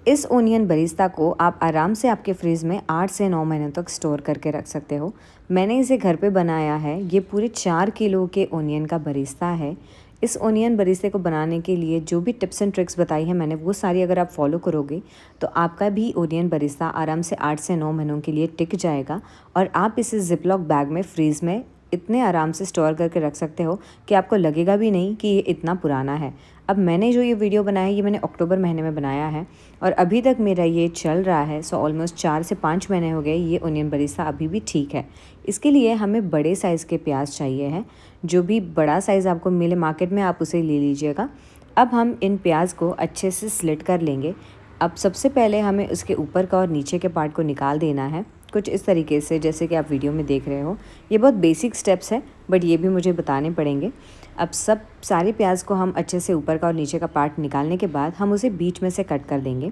इस onion Barista को आप आराम से आपके फ्रिज में 8 से 9 महीने तक स्टोर करके रख सकते हो। मैंने इसे घर पे बनाया है। ये पूरे 4 किलो के ओनियन का बरिस्ता है। इस ओनियन बरिस्ते को बनाने के लिए जो भी टिप्स एंड ट्रिक्स बताई हैं मैंने, वो सारी अगर आप फॉलो करोगे तो आपका भी ओनियन बरिस्ता आराम से 8 से 9 महीनों के लिए टिक जाएगा और आप इसे ज़िपलॉक बैग में फ्रीज़ में इतने आराम से स्टोर करके रख सकते हो कि आपको लगेगा भी नहीं कि ये इतना पुराना है। अब मैंने जो ये वीडियो बनाया है ये मैंने अक्टूबर महीने में बनाया है और अभी तक मेरा ये चल रहा है। सो ऑलमोस्ट 4 से 5 महीने हो गए। ये ओनियन बरिस्ता अभी भी ठीक है। इसके लिए हमें बड़े साइज़ के प्याज चाहिए हैं। जो भी बड़ा साइज़ आपको मिले मार्केट में आप उसे ले लीजिएगा। अब हम इन प्याज को अच्छे से स्लिट कर लेंगे। अब सबसे पहले हमें उसके ऊपर का और नीचे के पार्ट को निकाल देना है, कुछ इस तरीके से जैसे कि आप वीडियो में देख रहे हो। ये बहुत बेसिक स्टेप्स है बट ये भी मुझे बताने पड़ेंगे। अब सब सारे प्याज को हम अच्छे से ऊपर का और नीचे का पार्ट निकालने के बाद हम उसे बीच में से कट कर देंगे।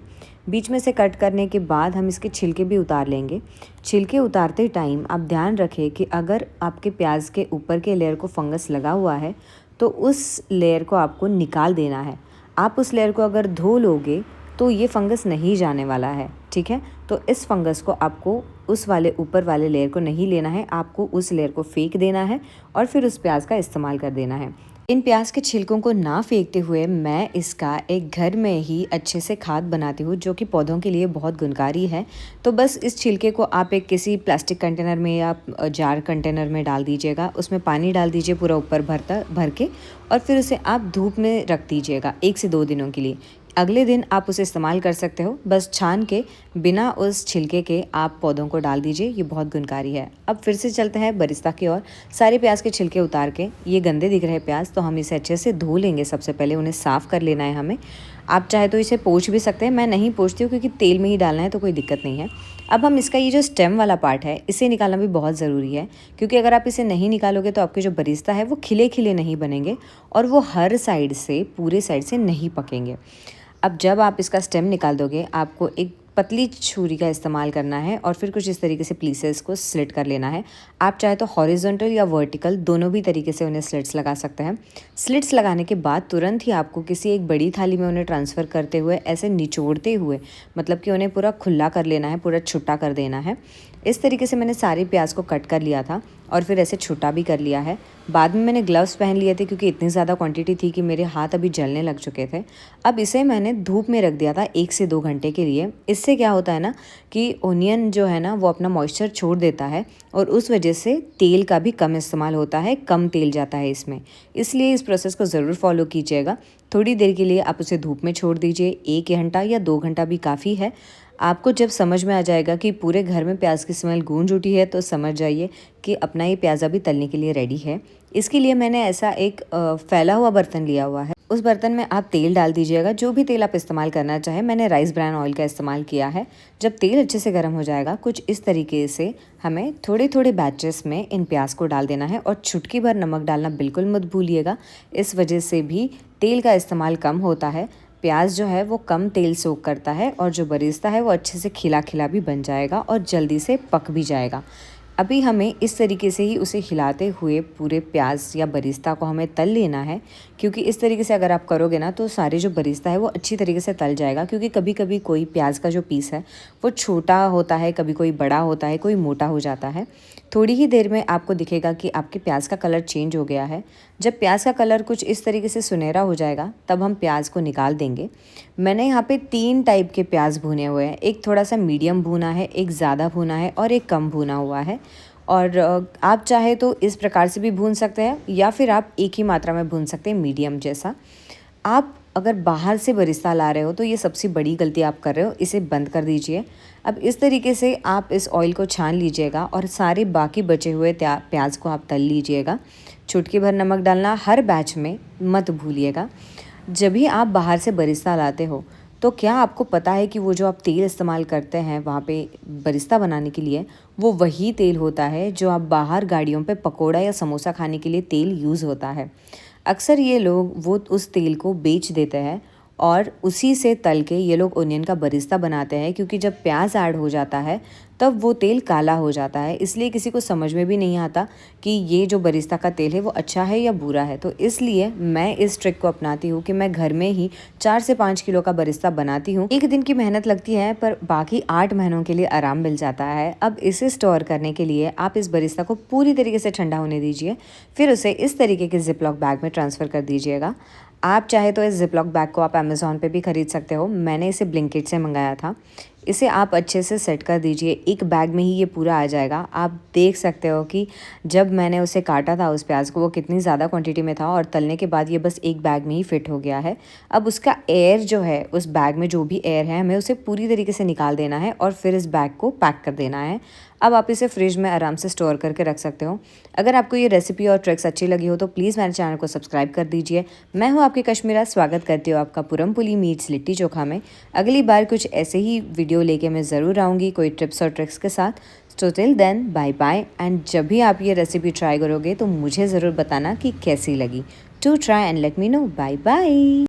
बीच में से कट करने के बाद हम इसके छिलके भी उतार लेंगे। छिलके उतारते टाइम आप ध्यान रखें कि अगर आपके प्याज के ऊपर के लेयर को फंगस लगा हुआ है तो उस लेयर को आपको निकाल देना है। आप उस लेयर को अगर धो लोगे तो ये फंगस नहीं जाने वाला है, ठीक है। तो इस फंगस को आपको उस वाले ऊपर वाले लेयर को नहीं लेना है, आपको उस लेयर को फेंक देना है और फिर उस प्याज का इस्तेमाल कर देना है। इन प्याज के छिलकों को ना फेंकते हुए मैं इसका एक घर में ही अच्छे से खाद बनाती हूँ जो कि पौधों के लिए बहुत गुणकारी है। तो बस इस छिलके को आप एक किसी प्लास्टिक कंटेनर में या जार कंटेनर में डाल दीजिएगा। उसमें पानी डाल दीजिए पूरा ऊपर भर के और फिर उसे आप धूप में रख दीजिएगा 1 से 2 दिनों के लिए। अगले दिन आप उसे इस्तेमाल कर सकते हो। बस छान के बिना उस छिलके के आप पौधों को डाल दीजिए, ये बहुत गुणकारी है। अब फिर से चलते हैं बरिस्ता की ओर। सारे प्याज के छिलके उतार के, ये गंदे दिख रहे हैं प्याज तो हम इसे अच्छे से धो लेंगे। सबसे पहले उन्हें साफ़ कर लेना है हमें। आप चाहे तो इसे पोंछ भी सकते हैं, मैं नहीं पोंछती हूँ क्योंकि तेल में ही डालना है तो कोई दिक्कत नहीं है। अब हम इसका ये जो स्टेम वाला पार्ट है इसे निकालना भी बहुत ज़रूरी है क्योंकि अगर आप इसे नहीं निकालोगे तो आपके जो बरिस्ता है वो खिले खिले नहीं बनेंगे और वो हर साइड से पूरे साइड से नहीं पकेंगे। अब जब आप इसका स्टेम निकाल दोगे आपको एक पतली छुरी का इस्तेमाल करना है और फिर कुछ इस तरीके से पीसेस को स्लिट कर लेना है। आप चाहे तो हॉरिजॉन्टल या वर्टिकल दोनों भी तरीके से उन्हें स्लिट्स लगा सकते हैं। स्लिट्स लगाने के बाद तुरंत ही आपको किसी एक बड़ी थाली में उन्हें ट्रांसफ़र करते हुए ऐसे निचोड़ते हुए, मतलब कि उन्हें पूरा खुला कर लेना है, पूरा छुट्टा कर देना है। इस तरीके से मैंने सारे प्याज को कट कर लिया था और फिर ऐसे छुट्टा भी कर लिया है। बाद में मैंने ग्लव्स पहन लिए थे क्योंकि इतनी ज़्यादा क्वांटिटी थी कि मेरे हाथ अभी जलने लग चुके थे। अब इसे मैंने धूप में रख दिया था 1 से 2 घंटे के लिए। इससे क्या होता है ना कि ओनियन जो है ना वो अपना मॉइस्चर छोड़ देता है और उस वजह से तेल का भी कम इस्तेमाल होता है, कम तेल जाता है इसमें। इसलिए इस प्रोसेस को ज़रूर फॉलो कीजिएगा। थोड़ी देर के लिए आप उसे धूप में छोड़ दीजिए, 1 घंटा या 2 घंटा भी काफ़ी है। आपको जब समझ में आ जाएगा कि पूरे घर में प्याज की स्मेल गूंज उठी है तो समझ जाइए कि अपना ये प्याज अभी तलने के लिए रेडी है। इसके लिए मैंने ऐसा एक फैला हुआ बर्तन लिया हुआ है। उस बर्तन में आप तेल डाल दीजिएगा, जो भी तेल आप इस्तेमाल करना चाहें। मैंने राइस ब्रान ऑयल का इस्तेमाल किया है। जब तेल अच्छे से गर्म हो जाएगा कुछ इस तरीके से हमें थोड़े थोड़े बैचेस में इन प्याज को डाल देना है और चुटकी भर नमक डालना बिल्कुल मत भूलिएगा। इस वजह से भी तेल का इस्तेमाल कम होता है। प्याज जो है वो कम तेल सोख करता है और जो बरिस्ता है वो अच्छे से खिला खिला भी बन जाएगा और जल्दी से पक भी जाएगा। अभी हमें इस तरीके से ही उसे हिलाते हुए पूरे प्याज या बरिस्ता को हमें तल लेना है क्योंकि इस तरीके से अगर आप करोगे ना तो सारे जो बरिस्ता है वो अच्छी तरीके से तल जाएगा। क्योंकि कभी कभी कोई प्याज का जो पीस है वो छोटा होता है, कभी कोई बड़ा होता है, कोई मोटा हो जाता है। थोड़ी ही देर में आपको दिखेगा कि आपके प्याज का कलर चेंज हो गया है। जब प्याज का कलर कुछ इस तरीके से सुनहरा हो जाएगा तब हम प्याज को निकाल देंगे। मैंने यहाँ पे 3 टाइप के प्याज भुने हुए हैं। एक थोड़ा सा मीडियम भुना है, एक ज़्यादा भुना है और एक कम भुना हुआ है। और आप चाहे तो इस प्रकार से भी भून सकते हैं या फिर आप एक ही मात्रा में भून सकते हैं, मीडियम जैसा। आप अगर बाहर से बरिस्ता ला रहे हो तो ये सबसे बड़ी गलती आप कर रहे हो, इसे बंद कर दीजिए। अब इस तरीके से आप इस ऑयल को छान लीजिएगा और सारे बाकी बचे हुए प्याज को आप तल लीजिएगा। चुटकी भर नमक डालना हर बैच में मत भूलिएगा। जब भी आप बाहर से बरिस्ता लाते हो तो क्या आपको पता है कि वो जो आप तेल इस्तेमाल करते हैं वहाँ पे बरिस्ता बनाने के लिए, वो वही तेल होता है जो आप बाहर गाड़ियों पे पकोड़ा या समोसा खाने के लिए तेल यूज़ होता है। अक्सर ये लोग वो उस तेल को बेच देते हैं और उसी से तल के ये लोग ओनियन का बरिस्ता बनाते हैं, क्योंकि जब प्याज ऐड हो जाता है तब वो तेल काला हो जाता है। इसलिए किसी को समझ में भी नहीं आता कि ये जो बरिस्ता का तेल है वो अच्छा है या बुरा है। तो इसलिए मैं इस ट्रिक को अपनाती हूँ कि मैं घर में ही 4 से 5 किलो का बरिस्ता बनाती हूँ। एक दिन की मेहनत लगती है पर बाकी 8 महीनों के लिए आराम मिल जाता है। अब इसे स्टोर करने के लिए आप इस बरिस्ता को पूरी तरीके से ठंडा होने दीजिए, फिर उसे इस तरीके के जिपलॉक बैग में ट्रांसफ़र कर दीजिएगा। आप चाहे तो इस जिपलॉक बैग को आप अमेज़ॉन पे भी ख़रीद सकते हो। मैंने इसे ब्लिंकिट से मंगाया था। इसे आप अच्छे से सेट कर दीजिए, एक बैग में ही ये पूरा आ जाएगा। आप देख सकते हो कि जब मैंने उसे काटा था उस प्याज को, वो कितनी ज़्यादा क्वांटिटी में था और तलने के बाद ये बस एक बैग में ही फिट हो गया है। अब उसका एयर जो है, उस बैग में जो भी एयर है, हमें उसे पूरी तरीके से निकाल देना है और फिर इस बैग को पैक कर देना है। अब आप इसे फ्रिज में आराम से स्टोर करके रख सकते हो। अगर आपको ये रेसिपी और ट्रिक्स अच्छी लगी हो तो प्लीज़ मेरे चैनल को सब्सक्राइब कर दीजिए। मैं हूँ आपकी कश्मीरा, स्वागत करती हूँ आपका पुरमपुली मीट्स लिट्टी चोखा में। अगली बार कुछ ऐसे ही वीडियो लेके मैं ज़रूर आऊँगी, कोई टिप्स और ट्रिक्स के साथ। So till then bye bye, and जब भी आप ये रेसिपी ट्राई करोगे तो मुझे ज़रूर बताना कि कैसी लगी। To try and let me know. Bye bye.